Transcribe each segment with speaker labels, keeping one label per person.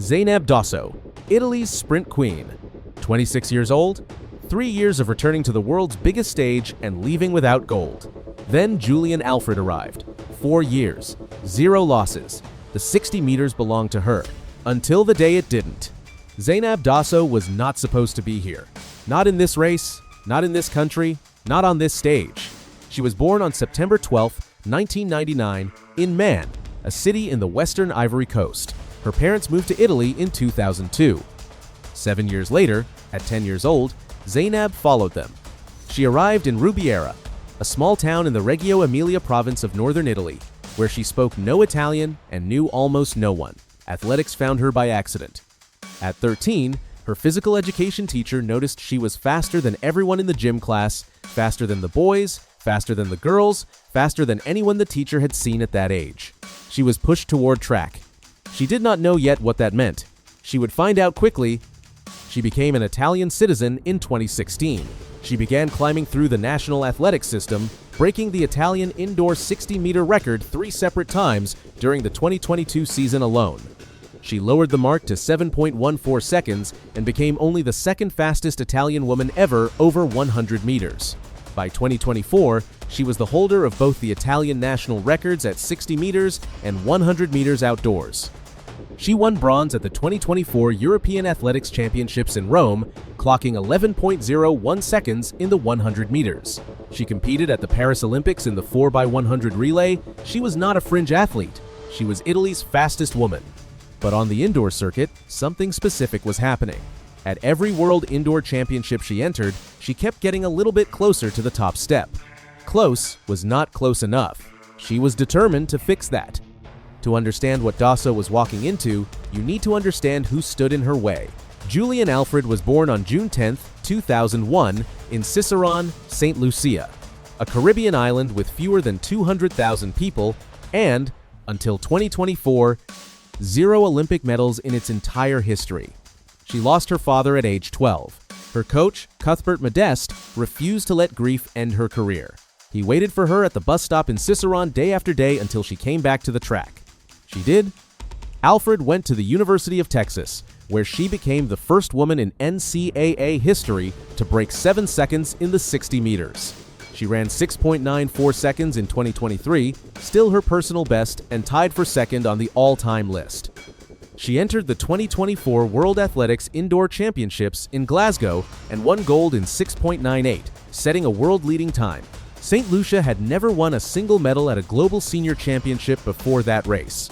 Speaker 1: Zaynab Dosso, Italy's sprint queen. 26 years old, 3 years of returning to the world's biggest stage and leaving without gold. Then Julian Alfred arrived. 4 years, 0 losses. The 60 meters belonged to her, until the day it didn't. Zaynab Dosso was not supposed to be here. Not in this race, not in this country, not on this stage. She was born on September 12, 1999, in Man, a city in the western Ivory Coast. Her parents moved to Italy in 2002. 7 years later, at 10 years old, Zaynab followed them. She arrived in Rubiera, a small town in the Reggio Emilia province of northern Italy, where she spoke no Italian and knew almost no one. Athletics found her by accident. At 13, her physical education teacher noticed she was faster than everyone in the gym class, faster than the boys, faster than the girls, faster than anyone the teacher had seen at that age. She was pushed toward track. She did not know yet what that meant. She would find out quickly. She became an Italian citizen in 2016. She began climbing through the national athletics system, breaking the Italian indoor 60-meter record 3 separate times during the 2022 season alone. She lowered the mark to 7.14 seconds and became only the second fastest Italian woman ever over 100 meters. By 2024, she was the holder of both the Italian national records at 60 meters and 100 meters outdoors. She won bronze at the 2024 European Athletics Championships in Rome, clocking 11.01 seconds in the 100 meters. She competed at the Paris Olympics in the 4x100 relay. She was not a fringe athlete. She was Italy's fastest woman. But on the indoor circuit, something specific was happening. At every World Indoor Championship she entered, she kept getting a little bit closer to the top step. Close was not close enough. She was determined to fix that. To understand what Dosso was walking into, you need to understand who stood in her way. Julian Alfred was born on June 10, 2001, in Cicerone, St. Lucia, a Caribbean island with fewer than 200,000 people and, until 2024, 0 Olympic medals in its entire history. She lost her father at age 12. Her coach, Cuthbert Modeste, refused to let grief end her career. He waited for her at the bus stop in Cicerone day after day until she came back to the track. She did. Alfred went to the University of Texas, where she became the first woman in NCAA history to break 7 seconds in the 60 meters. She ran 6.94 seconds in 2023, still her personal best and tied for second on the all-time list. She entered the 2024 World Athletics Indoor Championships in Glasgow and won gold in 6.98, setting a world-leading time. St. Lucia had never won a single medal at a global senior championship before that race.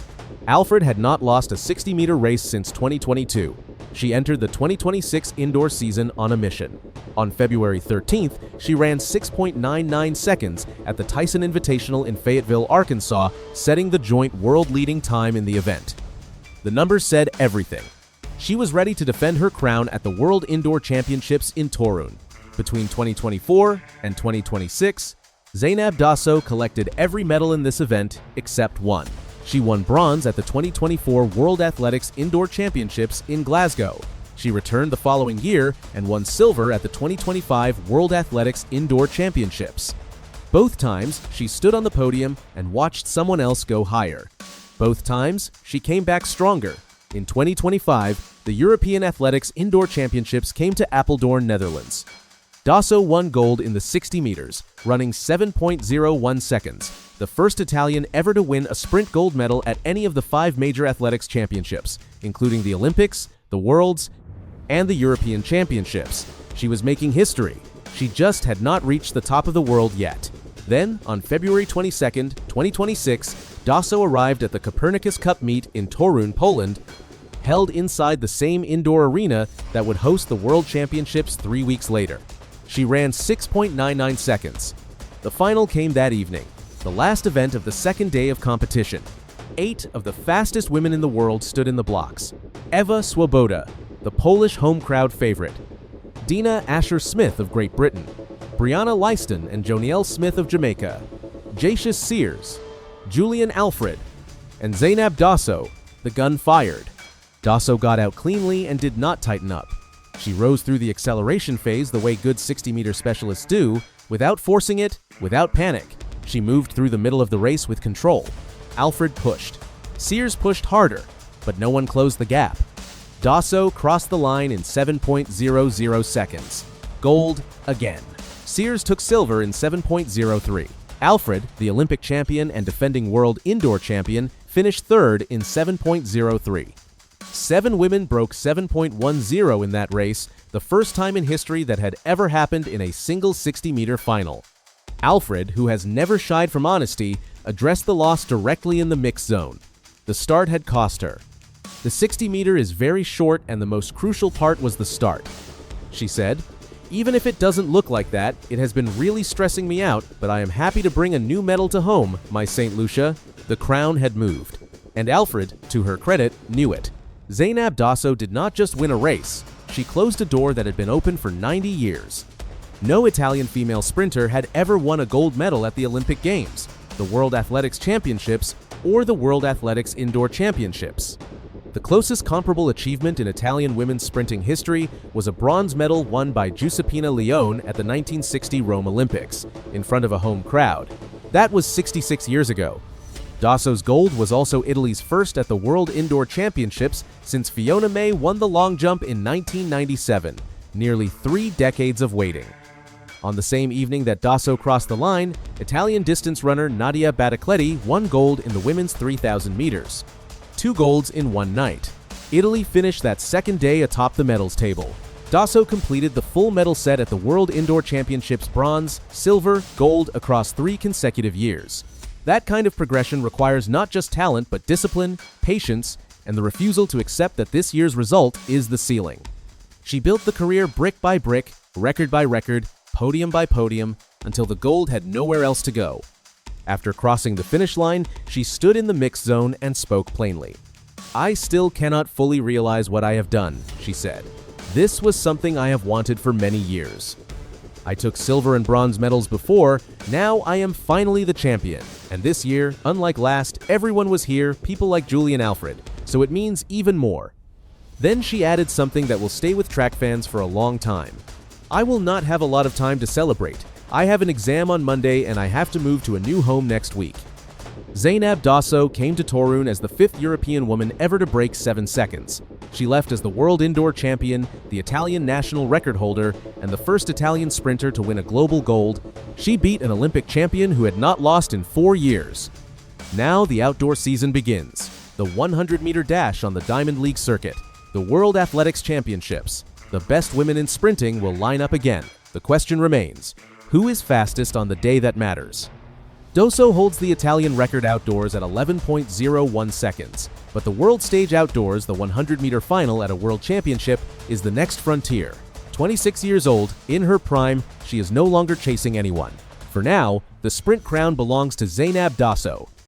Speaker 1: Alfred had not lost a 60-meter race since 2022. She entered the 2026 indoor season on a mission. On February 13th, she ran 6.99 seconds at the Tyson Invitational in Fayetteville, Arkansas, setting the joint world-leading time in the event. The numbers said everything. She was ready to defend her crown at the World Indoor Championships in Torun. Between 2024 and 2026, Zaynab Dosso collected every medal in this event except one. She won bronze at the 2024 World Athletics Indoor Championships in Glasgow. She returned the following year and won silver at the 2025 World Athletics Indoor Championships. Both times, she stood on the podium and watched someone else go higher. Both times, she came back stronger. In 2025, the European Athletics Indoor Championships came to Apeldoorn, Netherlands. Dosso won gold in the 60 meters, running 7.01 seconds, the first Italian ever to win a sprint gold medal at any of the 5 major athletics championships, including the Olympics, the Worlds, and the European Championships. She was making history. She just had not reached the top of the world yet. Then, on February 22, 2026, Dosso arrived at the Copernicus Cup meet in Torun, Poland, held inside the same indoor arena that would host the World Championships 3 weeks later. She ran 6.99 seconds. The final came that evening, the last event of the second day of competition. 8 of the fastest women in the world stood in the blocks. Ewa Swoboda, the Polish home crowd favorite, Dina Asher-Smith of Great Britain, Brianna Lyston and Jonielle Smith of Jamaica, Jacius Sears, Julian Alfred, and Zaynab Dosso. The gun fired. Dosso got out cleanly and did not tighten up. She rose through the acceleration phase the way good 60-meter specialists do, without forcing it, without panic. She moved through the middle of the race with control. Alfred pushed. Sears pushed harder, but no one closed the gap. Dosso crossed the line in 7.00 seconds. Gold again. Sears took silver in 7.03. Alfred, the Olympic champion and defending world indoor champion, finished third in 7.03. 7 women broke 7.10 in that race, the first time in history that had ever happened in a single 60-meter final. Alfred, who has never shied from honesty, addressed the loss directly in the mixed zone. The start had cost her. The 60-meter is very short and the most crucial part was the start. She said, "Even if it doesn't look like that, it has been really stressing me out, but I am happy to bring a new medal to home, my St. Lucia." The crown had moved. And Alfred, to her credit, knew it. Zaynab Dosso did not just win a race, she closed a door that had been open for 90 years. No Italian female sprinter had ever won a gold medal at the Olympic Games, the World Athletics Championships, or the World Athletics Indoor Championships. The closest comparable achievement in Italian women's sprinting history was a bronze medal won by Giuseppina Leone at the 1960 Rome Olympics, in front of a home crowd. That was 66 years ago. Dosso's gold was also Italy's first at the World Indoor Championships since Fiona May won the long jump in 1997, nearly 3 decades of waiting. On the same evening that Dosso crossed the line, Italian distance runner Nadia Battecletti won gold in the women's 3,000 meters. 2 golds in one night. Italy finished that second day atop the medals table. Dosso completed the full medal set at the World Indoor Championships bronze, silver, gold across 3 consecutive years. That kind of progression requires not just talent but discipline, patience, and the refusal to accept that this year's result is the ceiling. She built the career brick by brick, record by record, podium by podium, until the gold had nowhere else to go. After crossing the finish line, she stood in the mixed zone and spoke plainly. "I still cannot fully realize what I have done," she said. "This was something I have wanted for many years. I took silver and bronze medals before, now I am finally the champion. And this year, unlike last, everyone was here, people like Julian Alfred, so it means even more." Then she added something that will stay with track fans for a long time. "I will not have a lot of time to celebrate. I have an exam on Monday and I have to move to a new home next week." Zaynab Dosso came to Torun as the 5th European woman ever to break 7 seconds. She left as the world indoor champion, the Italian national record holder, and the first Italian sprinter to win a global gold. She beat an Olympic champion who had not lost in 4 years. Now the outdoor season begins. The 100-meter dash on the Diamond League circuit, the World Athletics Championships. The best women in sprinting will line up again. The question remains, who is fastest on the day that matters? Dosso holds the Italian record outdoors at 11.01 seconds, but the world stage outdoors, the 100-meter final at a world championship, is the next frontier. 26 years old, in her prime, she is no longer chasing anyone. For now, the sprint crown belongs to Zaynab Dosso.